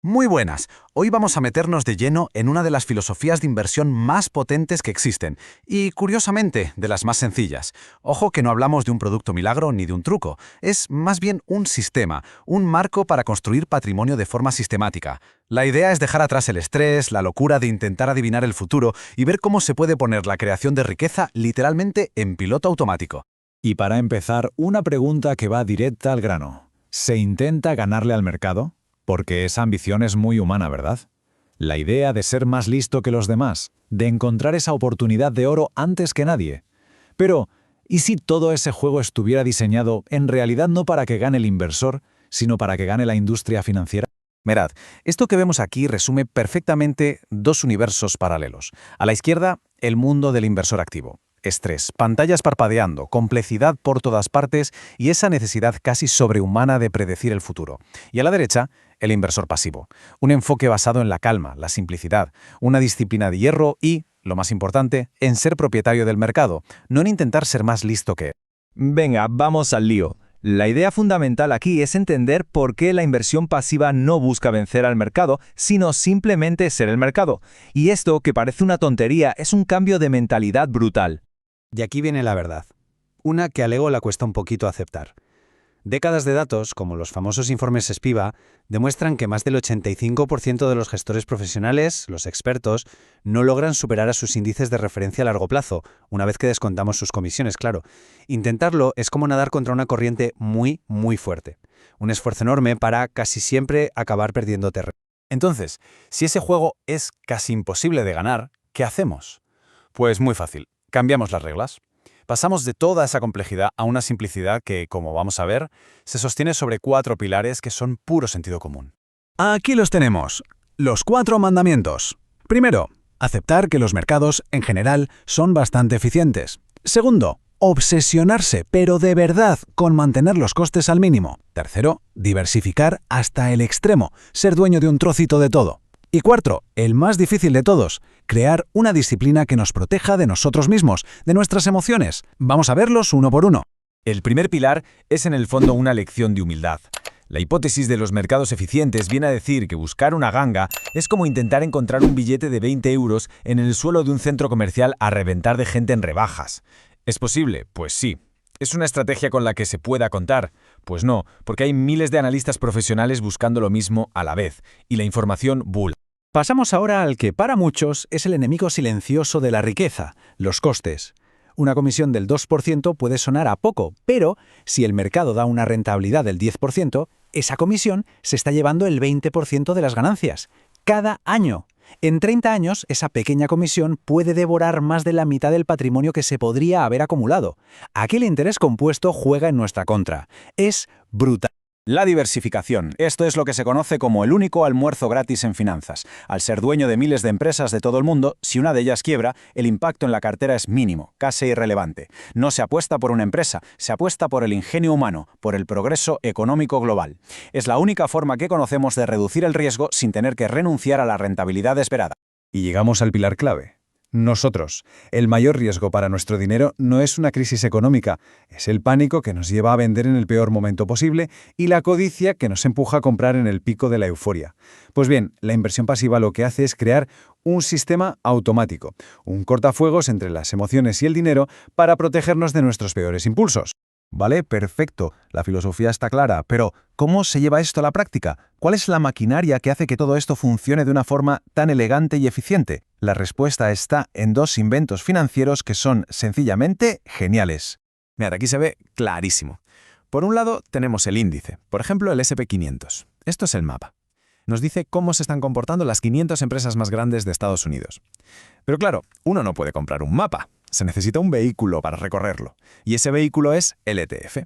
Muy buenas. Hoy vamos a meternos de lleno en una de las filosofías de inversión más potentes que existen y, curiosamente, de las más sencillas. Ojo que no hablamos de un producto milagro ni de un truco. Es más bien un sistema, un marco para construir patrimonio de forma sistemática. La idea es dejar atrás el estrés, la locura de intentar adivinar el futuro y ver cómo se puede poner la creación de riqueza literalmente en piloto automático. Y para empezar, una pregunta que va directa al grano. ¿Se intenta ganarle al mercado? Porque esa ambición es muy humana, ¿verdad? La idea de ser más listo que los demás, de encontrar esa oportunidad de oro antes que nadie. Pero, ¿y si todo ese juego estuviera diseñado en realidad no para que gane el inversor, sino para que gane la industria financiera? Mirad, esto que vemos aquí resume perfectamente dos universos paralelos. A la izquierda, el mundo del inversor activo. Estrés, pantallas parpadeando, complejidad por todas partes y esa necesidad casi sobrehumana de predecir el futuro. Y a la derecha, el inversor pasivo. Un enfoque basado en la calma, la simplicidad, una disciplina de hierro y, lo más importante, en ser propietario del mercado, no en intentar ser más listo que él. Venga, vamos al lío. La idea fundamental aquí es entender por qué la inversión pasiva no busca vencer al mercado, sino simplemente ser el mercado. Y esto, que parece una tontería, es un cambio de mentalidad brutal. Y aquí viene la verdad. Una que al ego le cuesta un poquito aceptar. Décadas de datos, como los famosos informes Spiva, demuestran que más del 85% de los gestores profesionales, los expertos, no logran superar a sus índices de referencia a largo plazo, una vez que descontamos sus comisiones, claro. Intentarlo es como nadar contra una corriente muy, muy fuerte. Un esfuerzo enorme para casi siempre acabar perdiendo terreno. Entonces, si ese juego es casi imposible de ganar, ¿qué hacemos? Pues muy fácil. Cambiamos las reglas. Pasamos de toda esa complejidad a una simplicidad que, como vamos a ver, se sostiene sobre 4 pilares que son puro sentido común. Aquí los tenemos, los 4 mandamientos. Primero, aceptar que los mercados, en general, son bastante eficientes. Segundo, obsesionarse, pero de verdad, con mantener los costes al mínimo. Tercero, diversificar hasta el extremo, ser dueño de un trocito de todo. Y cuarto, el más difícil de todos, crear una disciplina que nos proteja de nosotros mismos, de nuestras emociones. Vamos a verlos uno por uno. El primer pilar es en el fondo una lección de humildad. La hipótesis de los mercados eficientes viene a decir que buscar una ganga es como intentar encontrar un billete de 20 euros en el suelo de un centro comercial a reventar de gente en rebajas. ¿Es posible? Pues sí. ¿Es una estrategia con la que se pueda contar? Pues no, porque hay miles de analistas profesionales buscando lo mismo a la vez, y la información bulla. Pasamos ahora al que para muchos es el enemigo silencioso de la riqueza, los costes. Una comisión del 2% puede sonar a poco, pero si el mercado da una rentabilidad del 10%, esa comisión se está llevando el 20% de las ganancias, cada año. En 30 años, esa pequeña comisión puede devorar más de la mitad del patrimonio que se podría haber acumulado. Aquí el interés compuesto juega en nuestra contra. Es brutal. La diversificación. Esto es lo que se conoce como el único almuerzo gratis en finanzas. Al ser dueño de miles de empresas de todo el mundo, si una de ellas quiebra, el impacto en la cartera es mínimo, casi irrelevante. No se apuesta por una empresa, se apuesta por el ingenio humano, por el progreso económico global. Es la única forma que conocemos de reducir el riesgo sin tener que renunciar a la rentabilidad esperada. Y llegamos al pilar clave. Nosotros. El mayor riesgo para nuestro dinero no es una crisis económica, es el pánico que nos lleva a vender en el peor momento posible y la codicia que nos empuja a comprar en el pico de la euforia. Pues bien, la inversión pasiva lo que hace es crear un sistema automático, un cortafuegos entre las emociones y el dinero para protegernos de nuestros peores impulsos. Vale, perfecto. La filosofía está clara, pero ¿cómo se lleva esto a la práctica? ¿Cuál es la maquinaria que hace que todo esto funcione de una forma tan elegante y eficiente? La respuesta está en dos inventos financieros que son sencillamente geniales. Mirad, aquí se ve clarísimo. Por un lado tenemos el índice, por ejemplo el S&P 500. Esto es el mapa. Nos dice cómo se están comportando las 500 empresas más grandes de Estados Unidos. Pero claro, uno no puede comprar un mapa. Se necesita un vehículo para recorrerlo. Y ese vehículo es el ETF.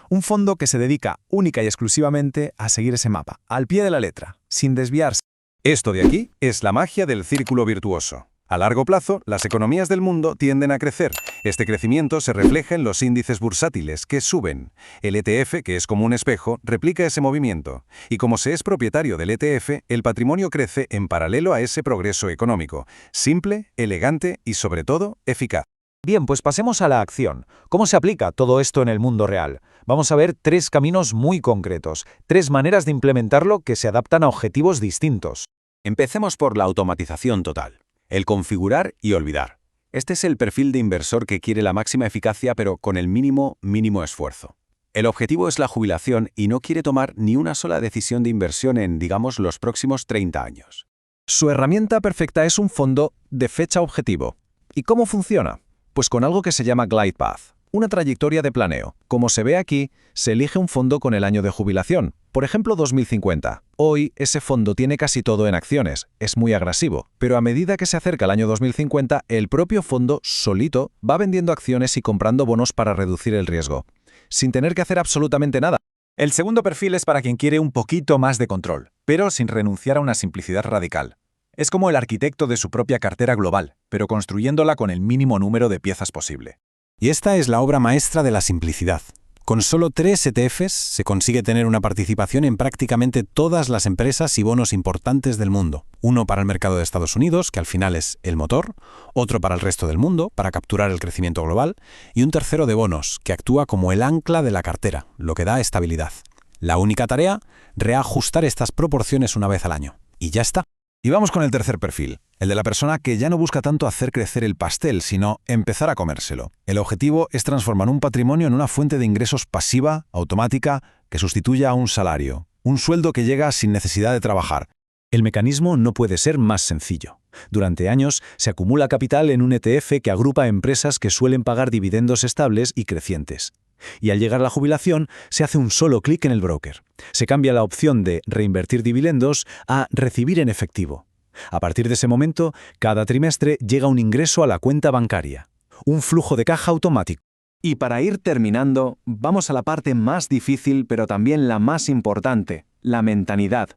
Un fondo que se dedica única y exclusivamente a seguir ese mapa, al pie de la letra, sin desviarse. Esto de aquí es la magia del círculo virtuoso. A largo plazo, las economías del mundo tienden a crecer. Este crecimiento se refleja en los índices bursátiles, que suben. El ETF, que es como un espejo, replica ese movimiento. Y como se es propietario del ETF, el patrimonio crece en paralelo a ese progreso económico. Simple, elegante y, sobre todo, eficaz. Bien, pues pasemos a la acción. ¿Cómo se aplica todo esto en el mundo real? Vamos a ver 3 caminos muy concretos, 3 maneras de implementarlo que se adaptan a objetivos distintos. Empecemos por la automatización total. El configurar y olvidar. Este es el perfil de inversor que quiere la máxima eficacia pero con el mínimo esfuerzo. El objetivo es la jubilación y no quiere tomar ni una sola decisión de inversión en, digamos, los próximos 30 años. Su herramienta perfecta es un fondo de fecha objetivo. ¿Y cómo funciona? Pues con algo que se llama Glide Path, una trayectoria de planeo. Como se ve aquí, se elige un fondo con el año de jubilación, por ejemplo 2050. Hoy ese fondo tiene casi todo en acciones, es muy agresivo, pero a medida que se acerca el año 2050, el propio fondo solito va vendiendo acciones y comprando bonos para reducir el riesgo, sin tener que hacer absolutamente nada. El segundo perfil es para quien quiere un poquito más de control, pero sin renunciar a una simplicidad radical. Es como el arquitecto de su propia cartera global, pero construyéndola con el mínimo número de piezas posible. Y esta es la obra maestra de la simplicidad. Con solo 3 ETFs se consigue tener una participación en prácticamente todas las empresas y bonos importantes del mundo. Uno para el mercado de Estados Unidos, que al final es el motor, otro para el resto del mundo, para capturar el crecimiento global, y un tercero de bonos, que actúa como el ancla de la cartera, lo que da estabilidad. La única tarea, reajustar estas proporciones una vez al año. Y ya está. Y vamos con el tercer perfil, el de la persona que ya no busca tanto hacer crecer el pastel, sino empezar a comérselo. El objetivo es transformar un patrimonio en una fuente de ingresos pasiva, automática, que sustituya a un salario, un sueldo que llega sin necesidad de trabajar. El mecanismo no puede ser más sencillo. Durante años se acumula capital en un ETF que agrupa empresas que suelen pagar dividendos estables y crecientes. Y al llegar a la jubilación, se hace un solo clic en el broker. Se cambia la opción de reinvertir dividendos a recibir en efectivo. A partir de ese momento, cada trimestre llega un ingreso a la cuenta bancaria. Un flujo de caja automático. Y para ir terminando, vamos a la parte más difícil, pero también la más importante, la mentalidad.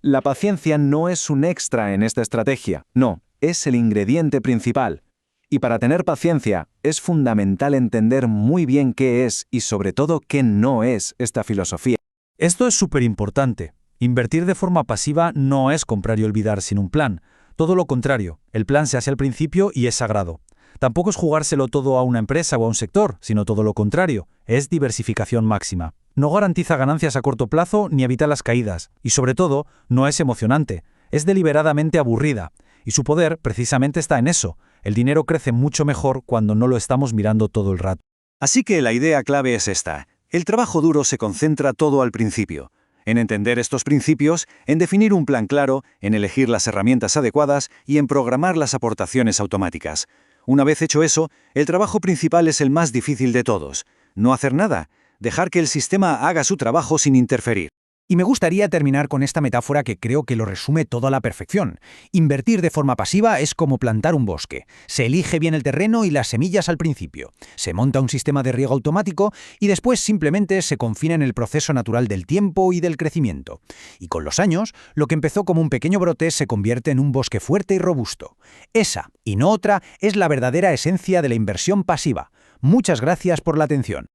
La paciencia no es un extra en esta estrategia, no, es el ingrediente principal. Y para tener paciencia, es fundamental entender muy bien qué es y sobre todo qué no es esta filosofía. Esto es súper importante. Invertir de forma pasiva no es comprar y olvidar sin un plan. Todo lo contrario, el plan se hace al principio y es sagrado. Tampoco es jugárselo todo a una empresa o a un sector, sino todo lo contrario, es diversificación máxima. No garantiza ganancias a corto plazo ni evita las caídas, y sobre todo, no es emocionante, es deliberadamente aburrida. Y su poder precisamente está en eso. El dinero crece mucho mejor cuando no lo estamos mirando todo el rato. Así que la idea clave es esta. El trabajo duro se concentra todo al principio. En entender estos principios, en definir un plan claro, en elegir las herramientas adecuadas y en programar las aportaciones automáticas. Una vez hecho eso, el trabajo principal es el más difícil de todos. No hacer nada. Dejar que el sistema haga su trabajo sin interferir. Y me gustaría terminar con esta metáfora que creo que lo resume todo a la perfección. Invertir de forma pasiva es como plantar un bosque. Se elige bien el terreno y las semillas al principio. Se monta un sistema de riego automático y después simplemente se confina en el proceso natural del tiempo y del crecimiento. Y con los años, lo que empezó como un pequeño brote se convierte en un bosque fuerte y robusto. Esa, y no otra, es la verdadera esencia de la inversión pasiva. Muchas gracias por la atención.